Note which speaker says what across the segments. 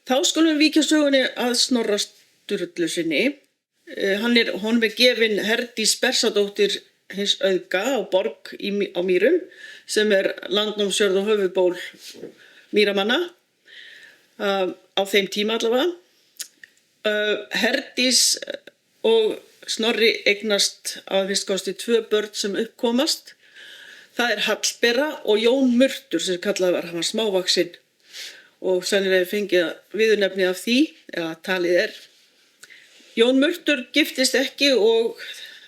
Speaker 1: Þá skulum við víkja sögunni að Snorra Sturlusyni. Honum er gefin Herdís Bersadóttir hins Auðga á Borg á Mýrum, sem er landnámsjörð og höfuðból Mýramanna, á þeim tíma allavega. Herdís og Snorri eignast að fyrst kosti 2 börn sem uppkomast. Það er Hallbera og Jón Murtur sem kallað var, hann var smávaxinn og sennilega fengið viðurnefni af því, eða talið er. Jón Murtur giftist ekki og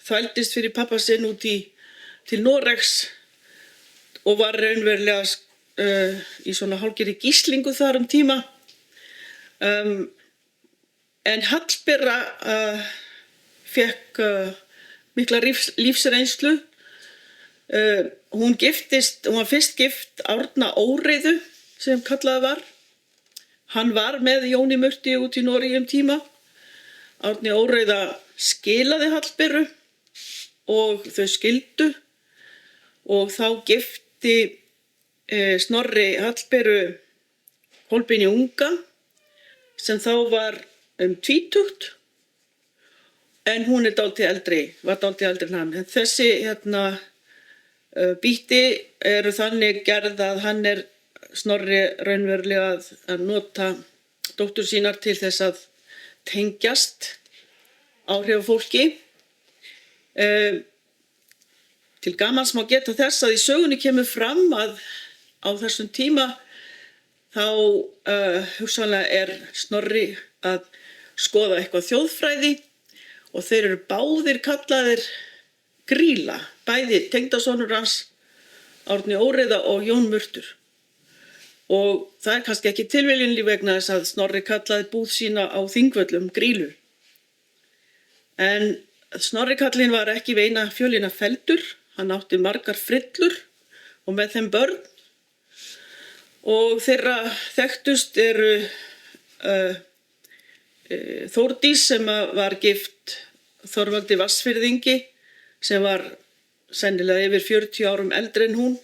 Speaker 1: þvældist fyrir pappa sinn út til Noregs og var raunverulega í svona hálfgerðri gíslingu þar tíma. En Hallbera fékk mikla lífsreynslu. Hún var fyrst gift Árna Óreiðu sem kallað var. Hann var með Jóni Murti út í Noregi tíma. Árni Óreiða skilaði Hallberu og þau skildu og þá gifti Snorri Hallberu Kolbeini unga sem þá var 20, en hún er var dálítið eldri en hann. En þessi býti eru þannig gerð að hann er Snorri raunverulega að nota dóttur sínar til þess að tengjast áhrifafólki. Til gamans má geta þess að í sögunni kemur fram að á þessum tíma þá hugsanlega er Snorri að skoða eitthvað þjóðfræði og þeir eru báðir kallaðir Grýla, bæði tengdasonur hans Árni Óreiða og Jón Murtur. Og það er kannski ekki tilviljun vegna þess að Snorri kallaði búð sína á Þingvöllum Grýlu. En Snorri kallinn var ekki við eina fjölina felldur, hann átti margar frillur og með þeim börn. Og þeirra þekktust eru Þórdís sem var gift Þorvaldi Vatnsfirðingi sem var sennilega yfir 40 árum eldri en hún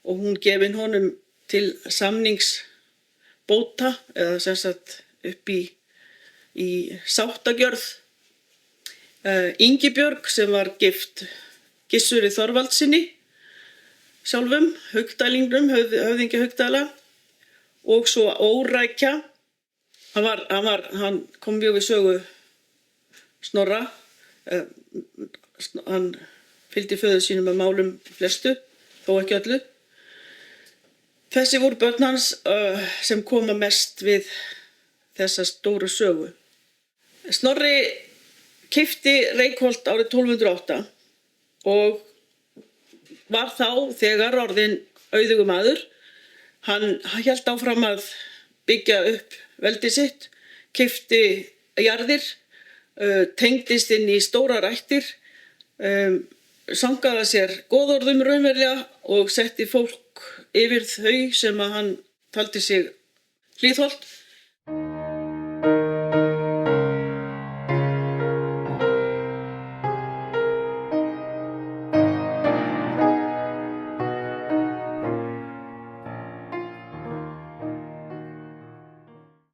Speaker 1: og hún gefin honum til samningsbóta eða sem sagt upp í sáttagjörð. Ingibjörg sem var gift Gissuri Þorvaldsinni sjálfum, Haukdælingnum, höfðingi Haukdæla og svo Órækja. Hann kom mjög við sögu Snorra, hann fylgdi föður sínum með málum flestu, þó ekki öllu. Þessi voru börn hans sem koma mest við þessa stóru sögu. Snorri keypti Reykholt árið 1208 og var þá þegar orðinn auðugur maður. Hann hélt áfram að byggja upp veldi sitt, keypti jarðir, tengdist inn í stórar ættir, sangaði sér góðorðum raunverulega og setti fólk yfir þau sem að hann taldi sig hlýðholt.